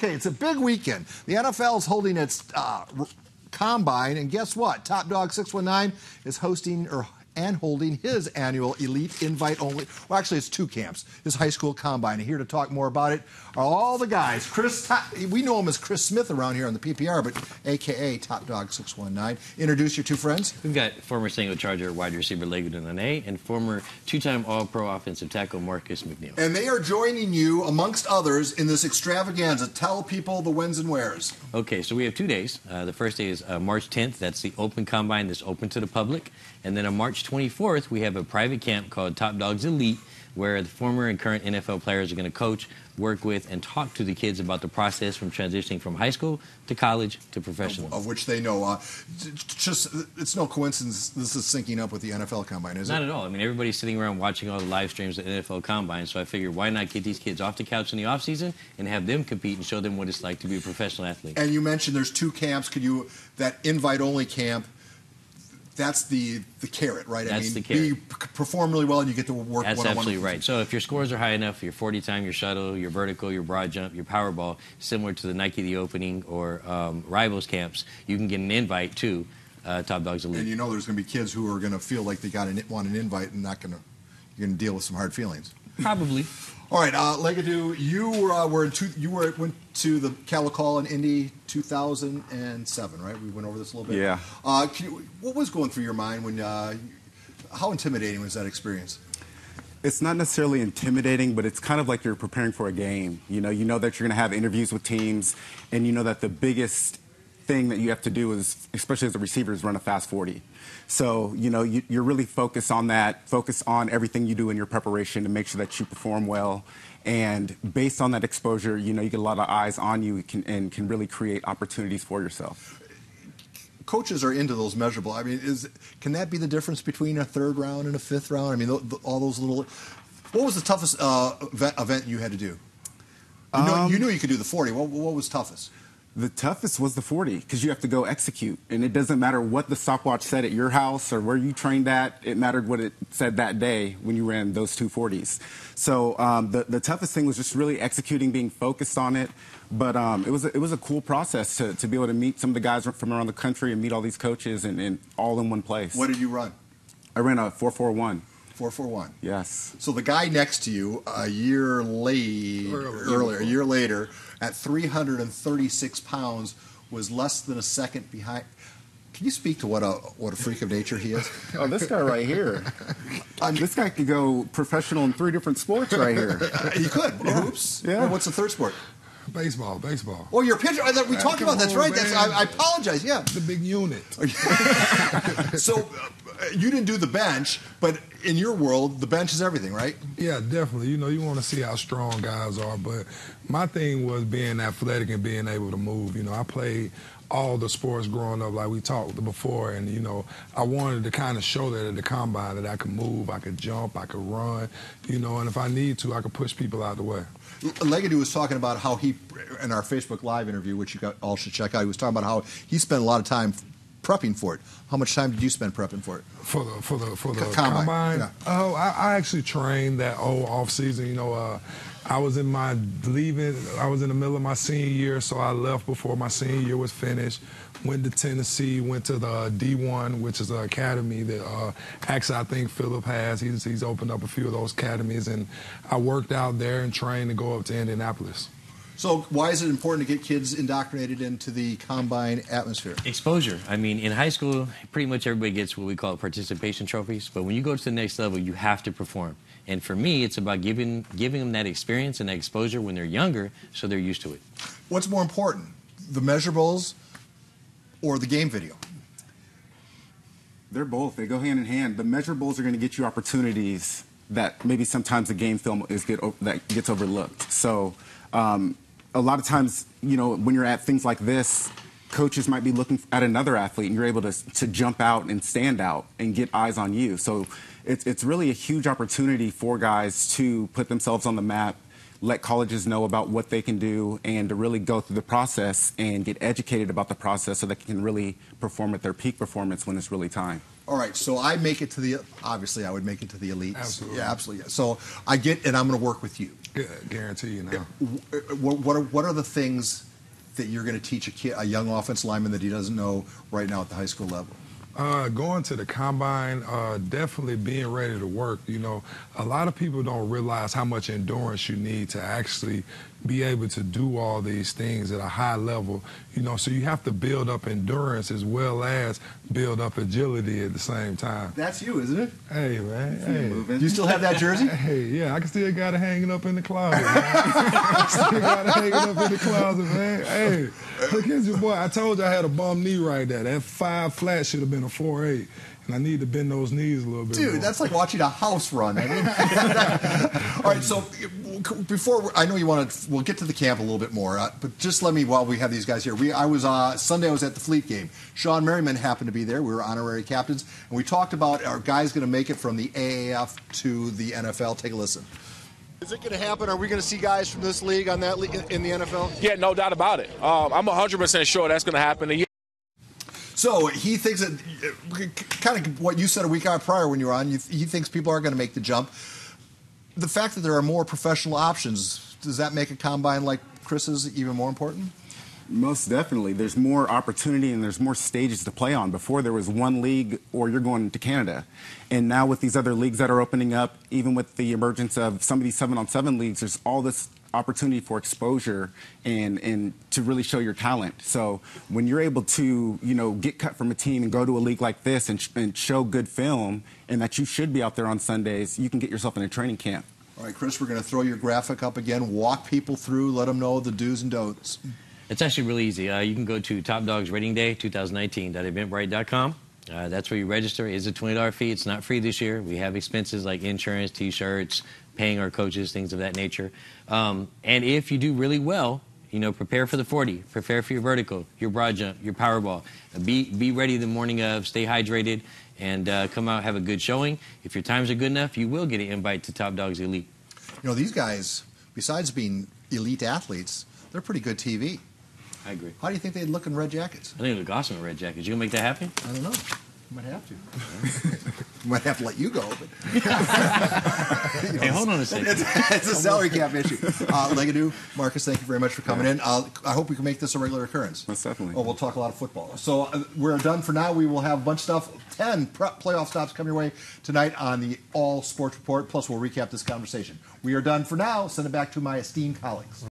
Okay, it's a big weekend. The NFL is holding its combine, and guess what? Top Dog 619 is hosting and holding his annual Elite Invite Only. Well, actually, it's two camps. His high school combine. And here to talk more about it are all the guys. We know him as Chris Smith around here on the PPR, but a.k.a. Top Dog 619. Introduce your two friends. We've got former single charger wide receiver Leggett Nene and former two-time All-Pro offensive tackle Marcus McNeil. And they are joining you, amongst others, in this extravaganza. Tell people the whens and wheres. Okay, so we have 2 days. The first day is March 10th. That's the open combine that's open to the public. And then on March 24th, we have a private camp called Top Dogs Elite, where the former and current NFL players are going to coach, work with, and talk to the kids about the process from transitioning from high school to college to professional. Of which they know. It's no coincidence this is syncing up with the NFL Combine, is it? Not at all. I mean, everybody's sitting around watching all the live streams of the NFL Combine, so I figured why not get these kids off the couch in the offseason and have them compete and show them what it's like to be a professional athlete. And you mentioned there's two camps. That invite-only camp, that's the carrot, right? That's the carrot. You perform really well and you get to work That's one-on-one. absolutely right. So if your scores are high enough, your 40 time, your shuttle, your vertical, your broad jump, your power ball, similar to the Nike The Opening or Rivals camps, you can get an invite to Top Dogs Elite. And you know there's going to be kids who are going to feel like they want an invite and you're going to deal with some hard feelings. Probably. All right, Legadoo, you went to the Calico in Indy 2007, right? We went over this a little bit. Yeah. What was going through your mind when? How intimidating was that experience? It's not necessarily intimidating, but it's kind of like you're preparing for a game. You know that you're going to have interviews with teams, and you know that the biggest thing that you have to do is, especially as a receiver, is run a fast 40. So, you're really focused on that, focus on everything you do in your preparation to make sure that you perform well. And based on that exposure, you get a lot of eyes on you and can really create opportunities for yourself. Coaches are into those measurable. I mean, can that be the difference between a third round and a fifth round? I mean, all those little. What was the toughest event you had to do? You knew you could do the 40. What was toughest? The toughest was the 40 because you have to go execute. And it doesn't matter what the stopwatch said at your house or where you trained at. It mattered what it said that day when you ran those 2 40s. So the toughest thing was just really executing, being focused on it. But it was a cool process to be able to meet some of the guys from around the country and meet all these coaches and all in one place. What did you run? I ran a 4.41. 4.41. Yes. So the guy next to you a year later, at 336 pounds, was less than a second behind. Can you speak to what a freak of nature he is? Oh, this guy right here. This guy could go professional in 3 different sports right here. He could. Yeah. Hoops. Yeah. What's the third sport? Baseball. Oh, you're a pitcher. We talked about that. That's right. I apologize. Yeah. The big unit. So you didn't do the bench, but in your world, the bench is everything, right? Yeah, definitely. You want to see how strong guys are, but my thing was being athletic and being able to move. I played all the sports growing up, like we talked before, and I wanted to kind of show that at the combine that I could move, I could jump, I could run, and if I need to, I could push people out of the way. Legadoo was talking about how he, in our Facebook Live interview, which you all should check out, he was talking about how he spent a lot of time prepping for it. How much time did you spend prepping for it? For the combine? Yeah. Oh, I actually trained that whole off season. I was in I was in the middle of my senior year, so I left before my senior year was finished. Went to Tennessee, went to the D1, which is an academy that actually I think Philip has. He's opened up a few of those academies, and I worked out there and trained to go up to Indianapolis. So why is it important to get kids indoctrinated into the combine atmosphere? Exposure. I mean, in high school, pretty much everybody gets what we call participation trophies. But when you go to the next level, you have to perform. And for me, it's about giving them that experience and that exposure when they're younger so they're used to it. What's more important, the measurables or the game video? They're both. They go hand in hand. The measurables are going to get you opportunities that maybe sometimes the game film that gets overlooked. So a lot of times, when you're at things like this, coaches might be looking at another athlete, and you're able to jump out and stand out and get eyes on you. So it's really a huge opportunity for guys to put themselves on the map let colleges know about what they can do, and to really go through the process and get educated about the process so they can really perform at their peak performance when it's really time. All right, so I make it to the, obviously I would make it to the elites. Absolutely. Yeah, absolutely. So I get, and I'm going to work with you. Guarantee you now. What are the things that you're going to teach a young offensive lineman that he doesn't know right now at the high school level? Going to the combine, definitely being ready to work. You know, a lot of people don't realize how much endurance you need to actually be able to do all these things at a high level. You know, so you have to build up endurance as well as build up agility at the same time. That's you, isn't it? Hey, man. Hey. Do you still have that jersey? Hey, yeah, I can still got it hanging up in the closet, man. I still got it hanging up in the closet, man. Hey, look at your boy. I told you I had a bum knee right there. That 5 flat should have been a 4.8. And I need to bend those knees a little bit. Dude, more. that's like watching a house run. I mean, all right, so before, I know you want to, we'll get to the camp a little bit more, but just let me, while we have these guys here, Sunday I was at the Fleet game. Sean Merriman happened to be there. We were honorary captains, and we talked about our guys going to make it from the AAF to the NFL. Take a listen. Is it going to happen? Are we going to see guys from this league on that league in the NFL? Yeah, no doubt about it. I'm 100% sure that's going to happen. So he thinks that, kind of what you said a week out prior when you were on, he thinks people are going to make the jump. The fact that there are more professional options, does that make a combine like Chris's even more important? Most definitely. There's more opportunity and there's more stages to play on. Before there was one league or you're going to Canada. And now with these other leagues that are opening up, even with the emergence of some of these 7-on-7 leagues, there's all this opportunity for exposure and to really show your talent. So when you're able to, you know, get cut from a team and go to a league like this and show good film and that you should be out there on Sundays, you can get yourself in a training camp. All right, Chris, we're going to throw your graphic up again. Walk people through, let them know the do's and don'ts. It's actually really easy. You can go to Top Dogs Rating Day 2019.eventbrite.com. That's where you register. It's a $20 fee. It's not free this year. We have expenses like insurance, T-shirts, paying our coaches, things of that nature. And if you do really well, you know, prepare for the 40, prepare for your vertical, your broad jump, your power ball. Be ready the morning of, stay hydrated, and come out, have a good showing. If your times are good enough, you will get an invite to Top Dogs Elite. You know, these guys, besides being elite athletes, they're pretty good TV. I agree. How do you think they'd look in red jackets? I think they look awesome in red jackets. You gonna make that happen? I don't know. You might have to. Might have to let you go. But hey, hold on a second. It's a salary cap issue. Legadoo, Marcus, thank you very much for coming in. I hope we can make this a regular occurrence. Most definitely. Oh, we'll talk a lot of football. So we're done for now. We will have a bunch of stuff. 10 playoff stops coming your way tonight on the All Sports Report. Plus, we'll recap this conversation. We are done for now. Send it back to my esteemed colleagues.